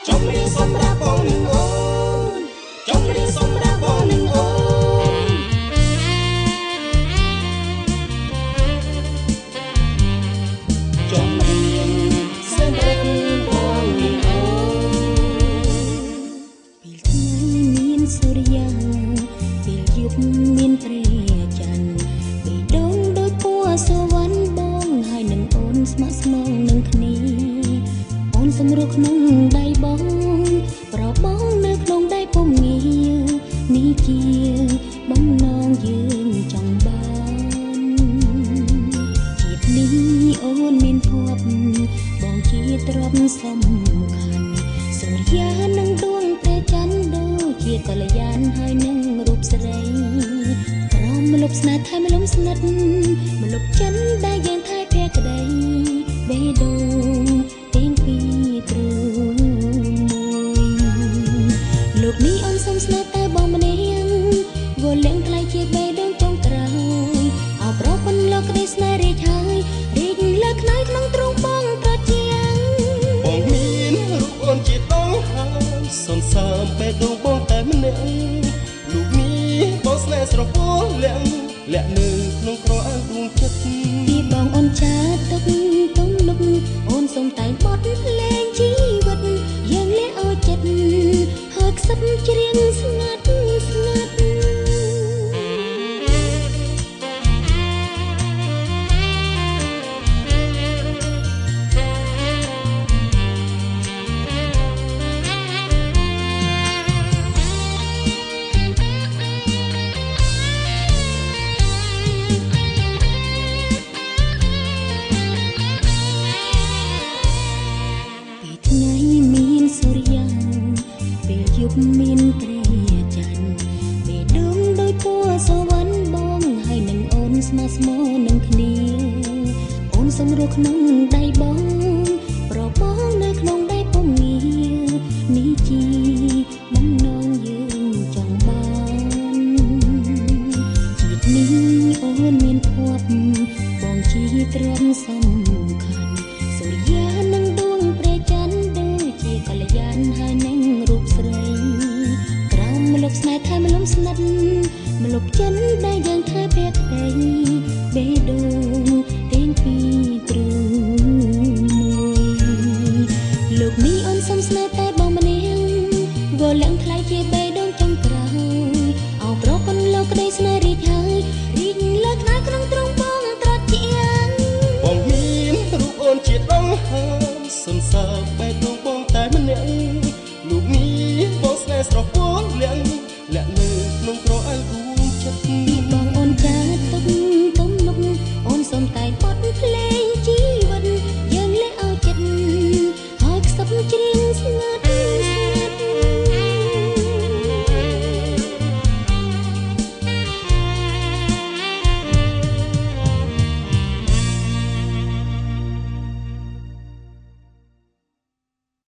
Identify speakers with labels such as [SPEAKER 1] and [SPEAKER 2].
[SPEAKER 1] trong riêng sông ra bông nương ôn trong riêng sông ra bông nương ôn trong riêng sông ra bông nương ôn
[SPEAKER 2] ពេលថ្ងៃមានសូរ្យាពេលយប់មានព្រះច័ន្ទបេះដូងដូចពណ៌សវណ្ណបងហើយនឹងអូនស្ម័គ្រស្មងនឹងគ្នាអូនសម្រួលក្នុងដៃបងប្របងនៅក្នុងដៃពុំងានេះជាបំណងយើងចង់បានជាតិនេះអូនមានភ័ព្វបងជាទ្រព្យសំខាន់សូរ្យានឹងដួងព្រះច័ន្ទដូចជាកល្យានហើយនឹងរូបស្រីក្រោមម្លប់ស្នេហ៍ថែមលំស្និទ្ធម្លប់ចិនដែលយើងថែភក្តីបេះដូងទៀងពីទ្រូងមួយលោកនេះអូនសុំស្នេហ៍តែបងម្នាក់វល់លេងថ្លៃជាបេះដូងចុងក្រោយអបប្រពន្ធលោកក្តីស្នេហ៍រីកហើយរីកលើកខ្នើយក្នុងទ្រូងបងប្រជា
[SPEAKER 1] បងមានរូបអូនជាដងហើយសុំសាមបេះដូងបងតែម្នាក់លោកនេះបងស្នេហ៍ស្រពោលលាក់នៅក្នុងក្រអើងដួងចិត្ត
[SPEAKER 2] ពីបងអូនចាទឹកទុំលុកអូនសុំតែបត់លេងជីវិតយើងលាក់ឲ្យចិត្តហើយខ្សឹបច្រៀងស្ងាត់ស្ងាត់យប់មានព្រះច័ន្ទបេះដូងដូចពណ៌សវណ្ណបងហើយនឹងអូនស្មោះស្មោនឹងគ្នាអូនសម្រួលក្នុងដៃបងប្របងនៅក្នុងដៃពុំងានេះជាបំណងយើងចង់បានជាតិនេះអូនមានភ័ព្វបងជាទ្រព្យសំខាន់សូរ្យានឹងដួងព្រះច័ន្ទដូចជាកល្យានហើយនឹងរូបស្រីក្រោមម្លប់ស្នេហ៍ថែមលំស្និទ្ធម្លប់ចិនដែលយើងថែភក្តីបេះដូងទៀងពីទ្រូងមួយលោកនេះអូនសុំស្នេហ៍តែបងម្នាក់វល់ឡើងថ្លៃជា